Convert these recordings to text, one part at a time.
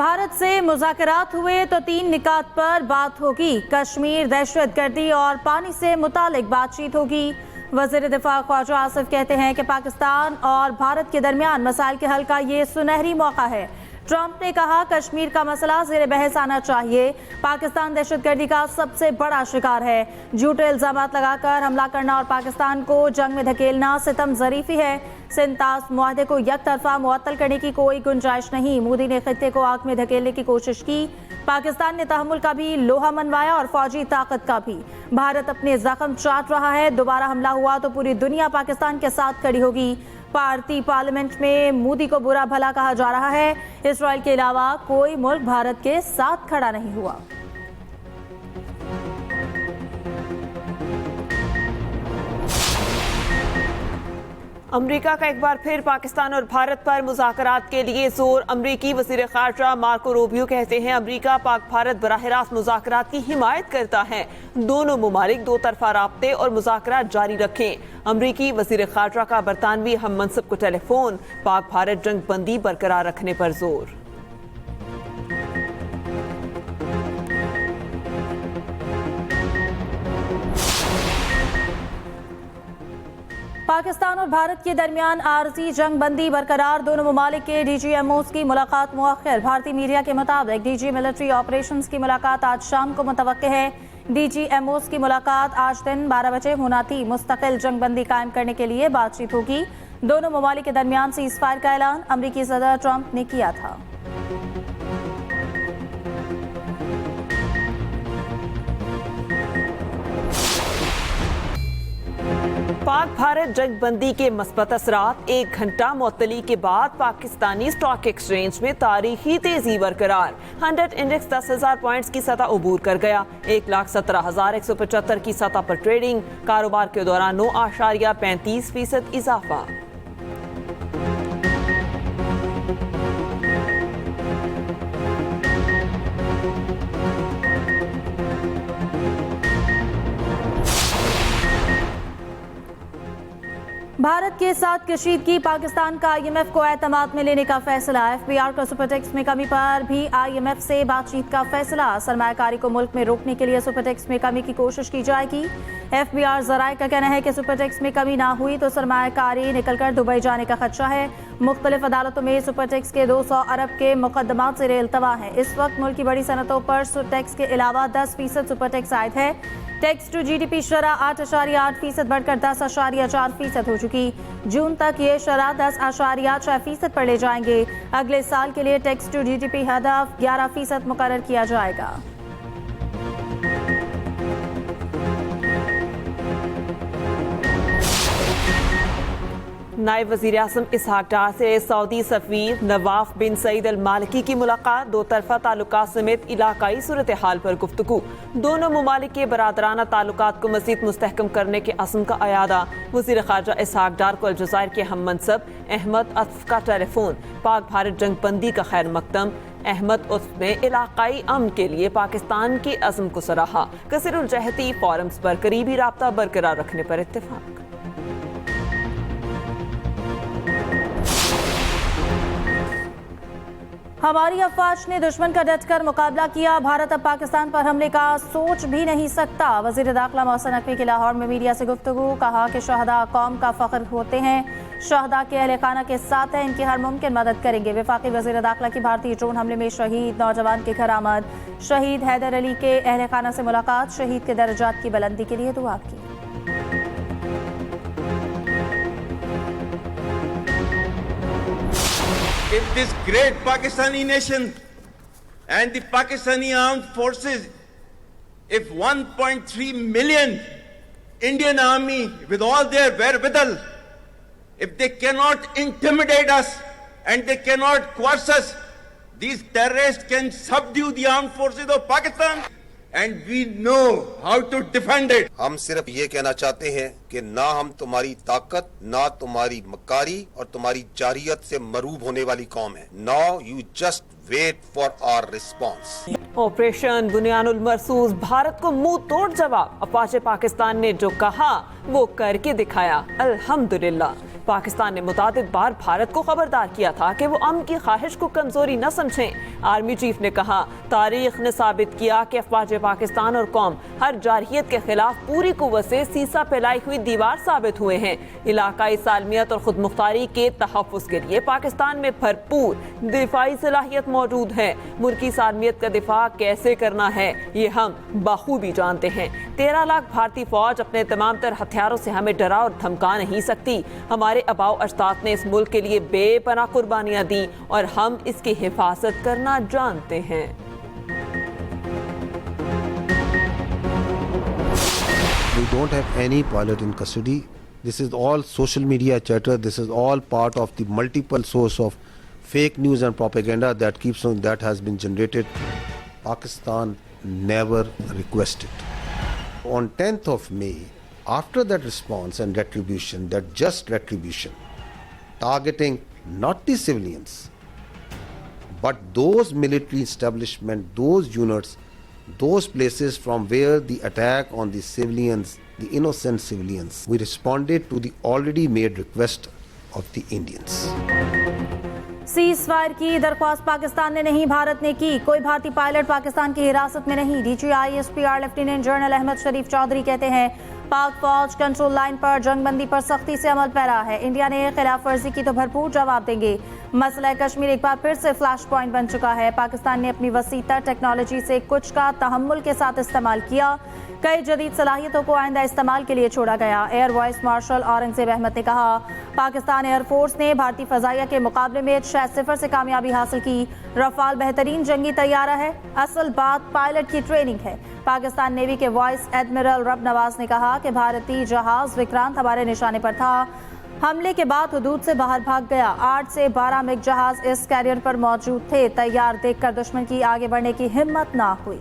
भारत से मुज़ाकरात हुए तो 3 निकात पर बात होगी। कश्मीर, दहशतगर्दी और पानी से मुतालिक बातचीत होगी। वज़ीर दिफा ख्वाजा आसिफ कहते हैं कि पाकिस्तान और भारत के दरमियान मसाइल के हल का ये सुनहरी मौका है। ट्रंप ने कहा कश्मीर का मसला ज़ेर बहस आना चाहिए। पाकिस्तान दहशतगर्दी का सबसे बड़ा शिकार है। झूठे इल्ज़ामात लगाकर हमला करना और पाकिस्तान को जंग में धकेलना सितम ज़रीफ़ी है। सिंतास मुआहदे को एक तरफा मुअत्तल करने की कोई गुंजाइश नहीं। मोदी ने खित्ते को आग में धकेलने की कोशिश की। पाकिस्तान ने तहम्मुल का भी लोहा मनवाया और फौजी ताकत का भी। भारत अपने जख्म चाट रहा है। दोबारा हमला हुआ तो पूरी दुनिया पाकिस्तान के साथ खड़ी होगी। भारतीय पार्लियामेंट में मोदी को बुरा भला कहा जा रहा है। इसराइल के अलावा कोई मुल्क भारत के साथ खड़ा नहीं हुआ। अमेरिका का एक बार फिर पाकिस्तान और भारत पर मुज़ाकरात के लिए जोर। अमरीकी वज़ीर ख़ारजा मार्को रूबियो कहते हैं अमेरिका पाक भारत बराह रास्त मुज़ाकरात की हिमायत करता है। दोनों मुमालिक दो तरफा राब्ते और मुज़ाकरात जारी रखें। अमरीकी वज़ीर ख़ारजा का बरतानवी हम मनसब को टेलीफोन। पाक भारत जंग बंदी बरकरार रखने पर जोर। पाकिस्तान और भारत के दरमियान आरजी जंग बंदी बरकरार। दोनों ममालिक के DGMOs की मुलाकात मुअख्खर। भारतीय मीडिया के मुताबिक DG मिलिट्री ऑपरेशंस की मुलाकात आज शाम को मुतवक्के है। DGMOs की मुलाकात आज दिन 12 बजे होना थी। मुस्तकिल जंग बंदी कायम करने के लिए बातचीत होगी। दोनों ममालिक के दरमियान सीज़फायर का ऐलान अमरीकी सदर ट्रंप ने किया था। पाक भारत जंग बंदी के मस्बत असरात। 1 घंटा मुअत्तली के बाद पाकिस्तानी स्टॉक एक्सचेंज में तारीखी तेजी बरकरार। 100 इंडेक्स 10,000 पॉइंट्स की सतह अबूर कर गया। 1,17,175 की सतह पर ट्रेडिंग। कारोबार के दौरान 9.35% इजाफा। भारत के साथ कशीदगी। पाकिस्तान का IMF को एतमाद में लेने का फैसला। FBR का सुपरटेक्स में कमी पर भी IMF से बातचीत का फैसला। सरमायाकारी को मुल्क में रोकने के लिए सुपरटेक्स में कमी की कोशिश की जाएगी। FBR ज़राए का कहना है कि सुपरटेक्स में कमी ना हुई तो सरमायाकारी निकलकर दुबई जाने का खदशा है। मुख्तलिफ अदालतों में सुपरटेक्स के 200 अरब के मुकदमात ज़ेर इल्तवा हैं। इस वक्त मुल्क की बड़ी सनतों पर टैक्स के अलावा 10% सुपरटेक्स आयद है। टैक्स टू GDP शरह 8.8% बढ़कर 10.4% हो चुकी। जून तक ये शरह 10.6% पर ले जाएंगे। अगले साल के लिए टैक्स टू GDP हदफ 11% मुकर्रर किया जाएगा। नायब वज़ीर आज़म इसहाक डार से सऊदी सफ़ीर नवाफ बिन सईद अल मालिकी की मुलाकात। दो तरफा ताल्लुकात समेत इलाकाई सूरत हाल पर गुफ्तगू। दोनों ममालिक के बरादराना ताल्लुकात को मज़ीद मुस्तहकम करने के अज़्म का अयादा। वज़ीर ख़ारजा इसहाक डार को अलजज़ायर के हम मनसब अहमद अत्फ का टेलीफोन। पाक भारत जंग बंदी का खैर मकदम। अहमद उत्फ ने इलाकाई अमन के लिए पाकिस्तान के अज़्म को सराहा। कसीरुल जहती फोरम्स पर करीबी राब्ता बरकरार रखने पर इत्तेफाक। हमारी अफवाज ने दुश्मन का डटकर मुकाबला किया। भारत अब पाकिस्तान पर हमले का सोच भी नहीं सकता। वज़ीर दाखिला मोहसिन नकवी की लाहौर में मीडिया से गुफ्तगू। कहा कि शहदा कौम का फ़ख्र होते हैं। शहदा के अहले खाना के साथ हैं। इनकी हर मुमकिन मदद करेंगे। वफाकी वज़ीर दाखिला की भारतीय ड्रोन हमले में शहीद नौजवान की घर आमद। शहीद हैदर अली के अहले खाना से मुलाकात। शहीद के दर्जात की बुलंदी के लिए दुआ की। If this great Pakistani nation and the Pakistani armed forces, if 1.3 million Indian army with all their wherewithal, if they cannot intimidate us and they cannot coerce us, these terrorists can subdue the armed forces of Pakistan. And we know how to defend it. हम सिर्फ ये कहना चाहते हैं कि ना हम तुम्हारी ताकत, ना तुम्हारी मकारी और तुम्हारी जारियत से मरूब होने वाली कौम है। Now you just wait for our response. Operation Bunyanul Marsoos. Bharat को मुंह तोड़ जवाब। अपाचे पाकिस्तान ने जो कहा वो करके दिखाया। अल्हम्दुलिल्लाह। पाकिस्तान ने मुतादिद बार भारत को खबरदार किया था कि वो अमन की ख्वाहिश को कमजोरी न समझें। आर्मी चीफ ने कहा, तारीख ने साबित किया कि अफवाज पाकिस्तान और कौम हर जारहियत के खिलाफ पूरी कुव्वत से सीसा फैलाई हुई दीवार साबित हुए हैं। इलाकाई सालमियत और खुद मुख्तारी के तहफ़्फ़ुज़ के लिए पाकिस्तान में भरपूर दिफाई सलाहियत मौजूद है। मुल्की सालमियत का दिफा कैसे करना है ये हम बखूबी जानते हैं। 13 लाख भारतीय फौज अपने तमाम तर हथियारों से हमें डरा और धमका नहीं सकती। हमारे आबाओ अजदाद ने इस मुल्क के लिए बेपनाह कुर्बानियां दी और हम इसकी हिफाजत करना जानते हैं। We don't have any pilot in custody. This is all social media chatter. This is all part of the multiple source of fake news and propaganda that has been generated. Pakistan never requested. On 10th of May, after that response and retribution, that just retribution, targeting not the civilians, but those military establishments, those units, those places from where the attack on the civilians, the innocent civilians, we responded to the already made request of the Indians. Cease fire की दरख्वास्त पाकिस्तान ने नहीं, भारत ने की। कोई भारतीय pilot Pakistan की हिरासत में नहीं। DGISPR लेफ्टिनेंट जनरल अहमद शरीफ चौधरी कहते हैं, पाक फौज कंट्रोल लाइन पर जंगबंदी पर सख्ती से अमल पैरा है। इंडिया ने खिलाफ वर्जी की तो भरपूर जवाब देंगे। मसला कश्मीर एक बार फिर से फ्लैश पॉइंट बन चुका है। पाकिस्तान ने अपनी वसीतर टेक्नोलॉजी से कुछ का तहम्मुल के साथ इस्तेमाल किया। कई जदीद सलाहियतों को आइंदा इस्तेमाल के लिए छोड़ा गया। Air vice marshal Aurangzeb Ahmed ने कहा, पाकिस्तान एयरफोर्स ने भारतीय फजाइया के मुकाबले में 6-0 से कामयाबी हासिल की। रफाल बेहतरीन जंगी तैयारा है, असल बात पायलट की ट्रेनिंग है। पाकिस्तान नेवी के वाइस एडमिरल रब नवाज ने कहा कि भारतीय जहाज विक्रांत हमारे निशाने पर था। हमले के बाद हुदूद से बाहर भाग गया। 8 से 12 मिग जहाज इस कैरियर पर मौजूद थे। तैयार देखकर दुश्मन की आगे बढ़ने की हिम्मत ना हुई।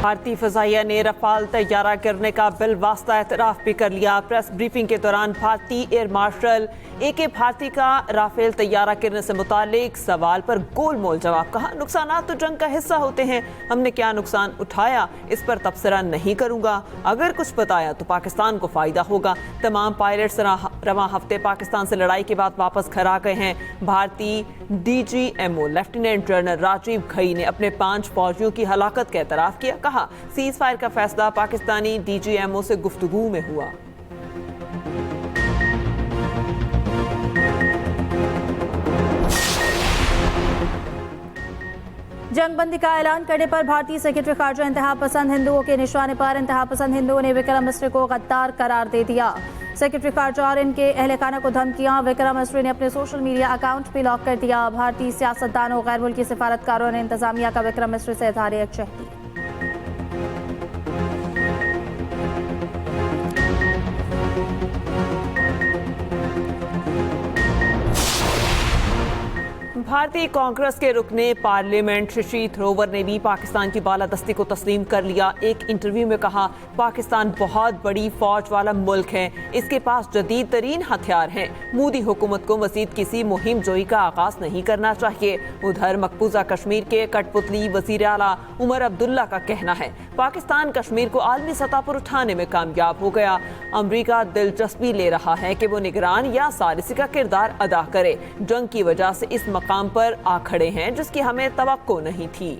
भारतीय फजाइया ने रफाल तैयारा करने का बिलवास्ता एतराफ़ भी कर लिया। प्रेस ब्रीफिंग के दौरान भारतीय एयर मार्शल AK भारती का राफेल तैयारा गिरने से मुतालिक सवाल पर गोलमोल जवाब। कहा, नुकसानात तो जंग का हिस्सा होते हैं, हमने क्या नुकसान उठाया इस पर तबसरा नहीं करूंगा। अगर कुछ बताया तो पाकिस्तान को फ़ायदा होगा। तमाम पायलट्स रवां हफ्ते पाकिस्तान से लड़ाई के बाद वापस घर आ गए हैं। भारतीय DGMO lieutenant general Rajiv Ghai ने अपने 5 फौजियों की हलाकत का एतराफ़ किया। कहा, सीज फायर का फैसला पाकिस्तानी DGMO से गुफ्तगू में हुआ। जंगबंदी का ऐलान करने पर भारतीय सेक्रेटरी खारजा इंतहा पसंद हिंदुओं के निशाने पर। इंतहा पसंद हिंदुओं ने विक्रम मिस्री को गद्दार करार दे दिया। सेक्रेटरी खारजा और इनके अहल खाना को धमकियां। विक्रम मिस्री ने अपने सोशल मीडिया अकाउंट भी लॉक कर दिया। भारतीय सियासतदानों, गैर मुल्की सिफारतकारों ने इंतजामिया का विक्रम मिस्री से इज़हार यकजहती। भारतीय कांग्रेस के रुकने पार्लियामेंट शशि थरूर ने भी पाकिस्तान की बालादस्ती को तस्लीम कर लिया। एक इंटरव्यू में कहा, पाकिस्तान बहुत बड़ी फौज वाला मुल्क है, इसके पास जदीद तरीन हथियार हैं। मोदी हुकूमत को मजीद किसी मुहिम जोई का आगाज नहीं करना चाहिए। उधर मकबूजा कश्मीर के कठपुतली वजीर आला उमर अब्दुल्ला का कहना है, पाकिस्तान कश्मीर को आलमी सतह पर उठाने में कामयाब हो गया। अमरीका दिलचस्पी ले रहा है कि वो निगरान या सालिसी का किरदार अदा करे। जंग की वजह से इस मकाम पर आ खड़े हैं जिसकी हमें तवक्को नहीं थी।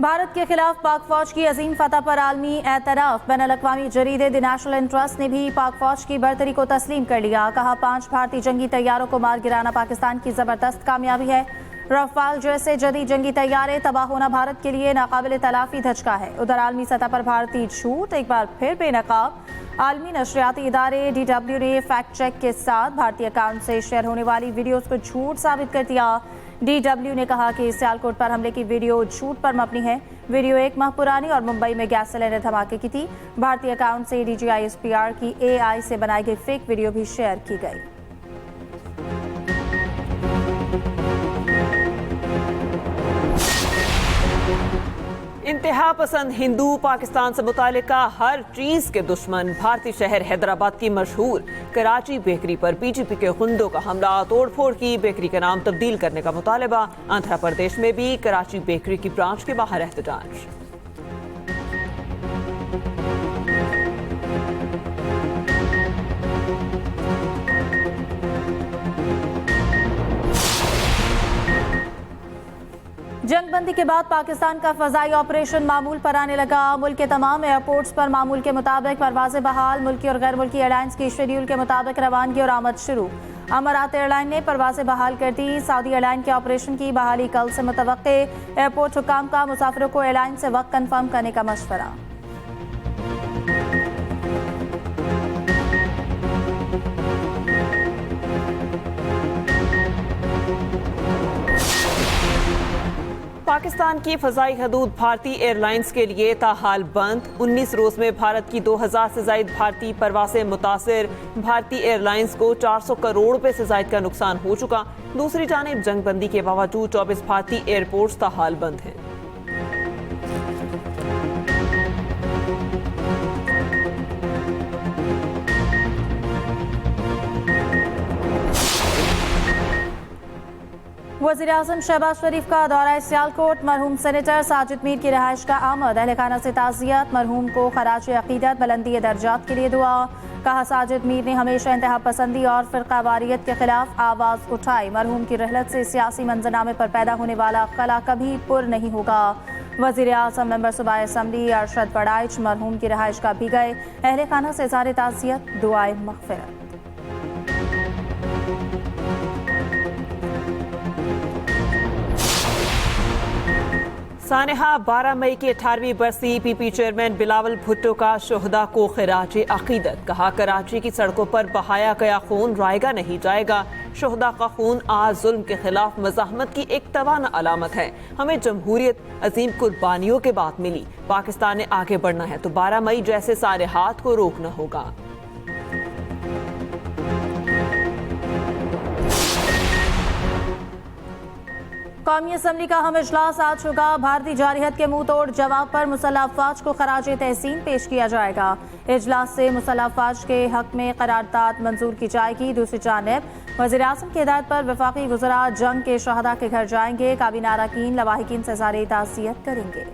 भारत के खिलाफ पाक फौज की अजीम फतह पर आलमी एतराफ। बैनुल-अक़वामी जरीदे द नेशनल इंटरेस्ट ने भी पाक फौज की बर्तरी को तस्लीम कर लिया। कहा, 5 भारतीय जंगी तैयारों को मार गिराना पाकिस्तान की जबरदस्त कामयाबी है। रफाल जैसे जदीद जंगी तैयारे तबाह होना भारत के लिए नाकाबिल तलाफी धचका है। उधर आलमी सतह पर भारतीय झूठ एक बार फिर बेनकाब। आलमी नशरियाती इदारे DW ने फैक्ट चेक के साथ भारतीय अकाउंट से शेयर होने वाली वीडियोस को झूठ साबित कर दिया। DW ने कहा कि सियालकोट पर हमले की वीडियो झूठ पर मबनी है। वीडियो 1 माह पुरानी और मुंबई में गैस सिलेंडर धमाके की थी। भारतीय अकाउंट से DGISPR की AI से बनाई गई फेक वीडियो भी शेयर की गई। انتہا پسند ہندو پاکستان سے متعلقہ ہر چیز کے دشمن بھارتی شہر حیدرآباد کی مشہور کراچی بیکری پر پی جی پی کے غنڈوں کا حملہ، توڑ پھوڑ کی، بیکری کا نام تبدیل کرنے کا مطالبہ۔ آندھرا پردیش میں بھی کراچی بیکری کی برانچ کے باہر احتجاج۔ جنگ بندی کے بعد پاکستان کا فضائی آپریشن معمول پر آنے لگا۔ ملک کے تمام ایئرپورٹس پر معمول کے مطابق پروازیں بحال، ملکی اور غیر ملکی ایئر لائنز کی شیڈول کے مطابق روانگی اور آمد شروع۔ امارات ایئر لائن نے پروازیں بحال کر دی۔ سعودی ایئر لائن کے آپریشن کی بحالی کل سے متوقع۔ ایئرپورٹ حکام کا مسافروں کو ایئر لائن سے وقت کنفرم کرنے کا مشورہ۔ پاکستان کی فضائی حدود بھارتی ایئر لائنز کے لیے تاحال بند۔ 19 روز میں بھارت کی 2000 سے زائد بھارتی پروازیں متاثر۔ بھارتی ایئر لائنز کو 400 کروڑ روپے سے زائد کا نقصان ہو چکا۔ دوسری جانب جنگ بندی کے باوجود 24 بھارتی ایئرپورٹس تاحال بند ہیں۔ وزیراعظم شہباز شریف کا دورہ سیالکوٹ، مرحوم سینیٹر ساجد میر کی رہائش کا آمد، اہل خانہ سے تعزیت، مرحوم کو خراج عقیدت، بلندی درجات کے لیے دعا۔ کہا ساجد میر نے ہمیشہ انتہا پسندی اور فرقہ واریت کے خلاف آواز اٹھائی، مرحوم کی رحلت سے سیاسی منظرنامے پر پیدا ہونے والا خلا کبھی پر نہیں ہوگا۔ وزیر اعظم ممبر صوبائی اسمبلی ارشد وڑائچ مرحوم کی رہائش گاہ بھی گئے، اہل خانہ سے اظہار تعزیت، دعائے مغفرت۔ سانحہ 12 مئی کی 18ویں برسی پی پی چیئرمین بلاول بھٹو کا شہداء کو خراج عقیدت۔ کہا کراچی کی سڑکوں پر بہایا گیا خون رائے گا نہیں جائے گا۔ شہداء کا خون آج ظلم کے خلاف مزاحمت کی ایک توانا علامت ہے۔ ہمیں جمہوریت عظیم قربانیوں کے بعد ملی۔ پاکستان نے آگے بڑھنا ہے تو 12 مئی جیسے سارے ہاتھ کو روکنا ہوگا۔ قومی اسمبلی کا اہم اجلاس آج ہوگا۔ بھارتی جارحیت کے منہ توڑ جواب پر مسلح افواج کو خراج تحسین پیش کیا جائے گا۔ اجلاس سے مسلح افواج کے حق میں قرارداد منظور کی جائے گی۔ دوسری جانب وزیر اعظم کی ہدایت پر وفاقی وزراء جنگ کے شہداء کے گھر جائیں گے، کابینہ اراکین لواحقین سے اظہار تعزیت کریں گے۔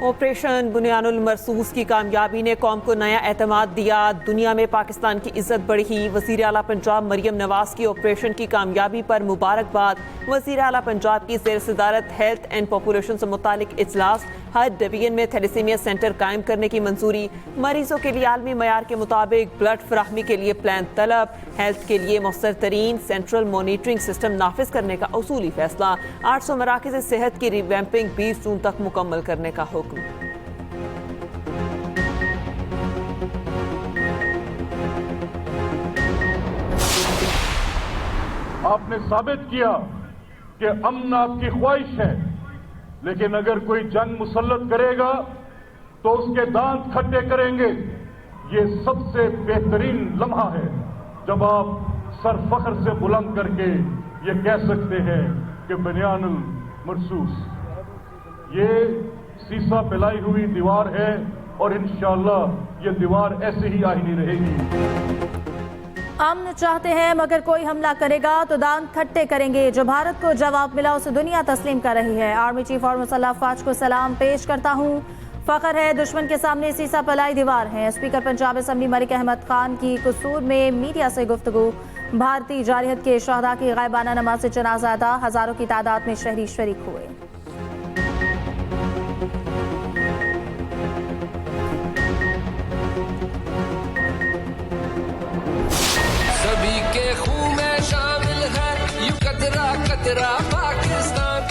آپریشن بنیان المرصوص کی کامیابی نے قوم کو نیا اعتماد دیا، دنیا میں پاکستان کی عزت بڑھی۔ وزیر اعلیٰ پنجاب مریم نواز کی آپریشن کی کامیابی پر مبارکباد۔ وزیر اعلیٰ پنجاب کی زیر صدارت ہیلتھ اینڈ پاپولیشن سے متعلق اجلاس، ہر ڈویژن میں تھیلیسیمیا سینٹر قائم کرنے کی منظوری، مریضوں کے لیے عالمی معیار کے مطابق بلڈ فراہمی کے لیے پلان طلب، ہیلتھ کے لیے مؤثر ترین سینٹرل مانیٹرنگ سسٹم نافذ کرنے کا اصولی فیصلہ، 800 مراکز صحت کی ریویمپنگ 20 جون تک مکمل کرنے کا حکم۔ آپ نے ثابت کیا کہ امن آپ کی خواہش ہے، لیکن اگر کوئی جنگ مسلط کرے گا تو اس کے دانت کھٹے کریں گے۔ یہ سب سے بہترین لمحہ ہے جب آپ سر فخر سے بلند کر کے یہ کہہ سکتے ہیں کہ بنیان المرصوص یہ سیسا پلائی ہوئی دیوار ہے، اور انشاءاللہ یہ دیوار ایسے ہی آئینی رہے گی۔ امن چاہتے ہیں مگر کوئی حملہ کرے گا تو دانت کھٹے کریں گے۔ جو بھارت کو جواب ملا اسے دنیا تسلیم کر رہی ہے۔ آرمی چیف اور مسلح افواج کو سلام پیش کرتا ہوں۔ فخر ہے دشمن کے سامنے سیسا پلائی دیوار ہے۔ اسپیکر پنجاب اسمبلی ملک احمد خان کی قصور میں میڈیا سے گفتگو۔ بھارتی جارحیت کے شہداء کی غائبانہ نماز جنازہ ادا، ہزاروں کی تعداد میں شہری شریک ہوئے۔ سبھی کے خون میں شامل ہے یوں قطرہ قطرہ پاکستان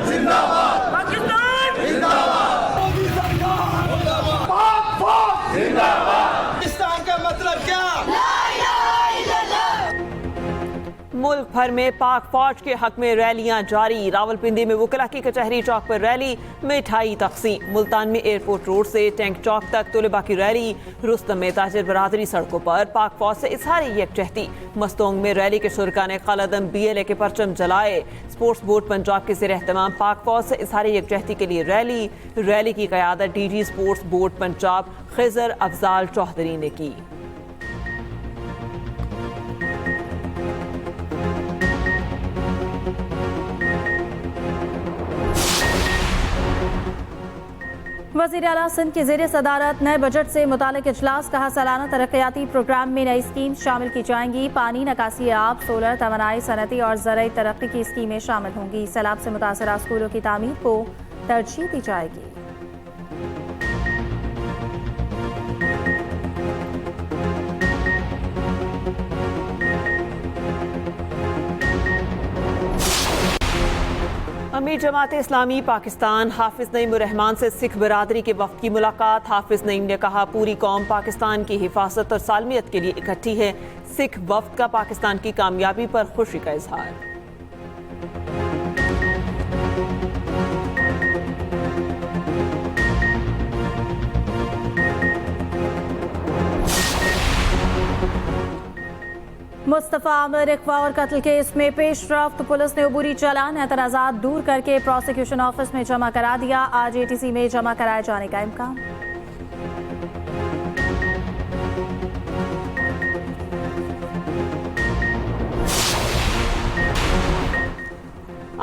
زندہ باد، پاکستان زندہ باد، مودی سرکار پاک فوج زندہ باد۔ پاکستان کا مطلب کیا؟ لا الہ الا اللہ۔ ملک ملک بھر میں پاک فوج کے حق میں ریلیاں جاری. راولپنڈی میں وکلا کی کچہری چوک پر ریلی, مٹھائی تقسیم. ملتان میں ایئرپورٹ روڈ سے ٹینک چوک تک طلباء کی ریلی. رستم میں تاجر برادری سڑکوں پر پاک فوج سے اظہار یکجہتی. مستونگ میں ریلی کے شرکا نے قلعدم BLA کے پرچم جلائے. اسپورٹس بورڈ پنجاب کے زیر اہتمام پاک فوج سے اظہار یکجہتی کے لیے ریلی کی قیادت DG اسپورٹس بورڈ پنجاب خضر افضال چوہدری نے کی. وزیر اعلیٰ سندھ کی زیر صدارت نئے بجٹ سے متعلق اجلاس. کہا سالانہ ترقیاتی پروگرام میں نئی اسکیم شامل کی جائیں گی. پانی, نکاسی آب, سولر, توانائی, صنعتی اور زرعی ترقی کی اسکیمیں شامل ہوں گی. سیلاب سے متاثرہ اسکولوں کی تعمیر کو ترجیح دی جائے گی. امیر جماعت اسلامی پاکستان حافظ نعیم الرحمان سے سکھ برادری کے وفد کی ملاقات. حافظ نعیم نے کہا پوری قوم پاکستان کی حفاظت اور سالمیت کے لیے اکٹھی ہے. سکھ وفد کا پاکستان کی کامیابی پر خوشی کا اظہار. مصطفیٰ عامر اغوا اور قتل کیس میں پیش رفت. پولیس نے عبوری چالان اعتراضات دور کر کے پروسیکیوشن آفس میں جمع کرا دیا. آج ATC میں جمع کرائے جانے کا امکان.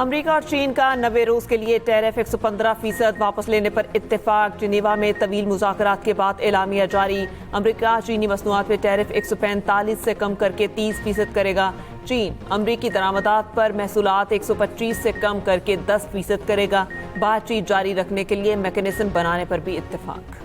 امریکہ اور چین کا 90 روز کے لیے ٹیرف 115% واپس لینے پر اتفاق. جنیوا میں طویل مذاکرات کے بعد اعلامیہ جاری. امریکہ چینی مصنوعات پہ ٹیرف 145 سے کم کر کے 30% کرے گا. چین امریکی درآمدات پر محصولات 125 سے کم کر کے 10% کرے گا. بات چیت جاری رکھنے کے لیے میکینزم بنانے پر بھی اتفاق.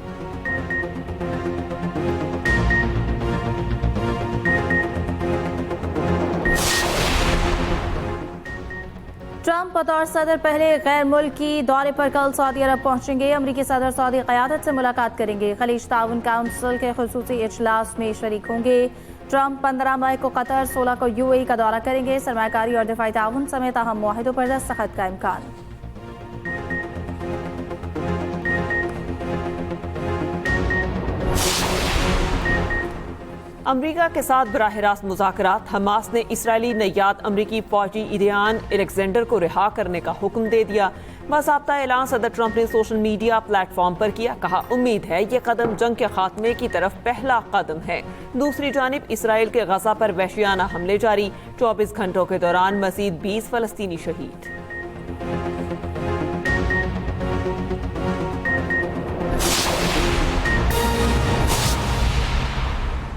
ٹرمپ بطور صدر پہلے غیر ملکی دورے پر کل سعودی عرب پہنچیں گے. امریکی صدر سعودی قیادت سے ملاقات کریں گے. خلیج تعاون کونسل کے خصوصی اجلاس میں شریک ہوں گے. ٹرمپ 15 مئی کو قطر، 16 کو UAE کا دورہ کریں گے. سرمایہ کاری اور دفاعی تعاون سمیت اہم معاہدوں پر دستخط کا امکان. امریکہ کے ساتھ براہ راست مذاکرات. حماس نے اسرائیلی نیاد امریکی فوجی ایڈیان الیگزینڈر کو رہا کرنے کا حکم دے دیا. باضابطہ اعلان صدر ٹرمپ نے سوشل میڈیا پلیٹ فارم پر کیا. کہا امید ہے یہ قدم جنگ کے خاتمے کی طرف پہلا قدم ہے. دوسری جانب اسرائیل کے غزہ پر وحشیانہ حملے جاری. 24 گھنٹوں کے دوران مزید 20 فلسطینی شہید.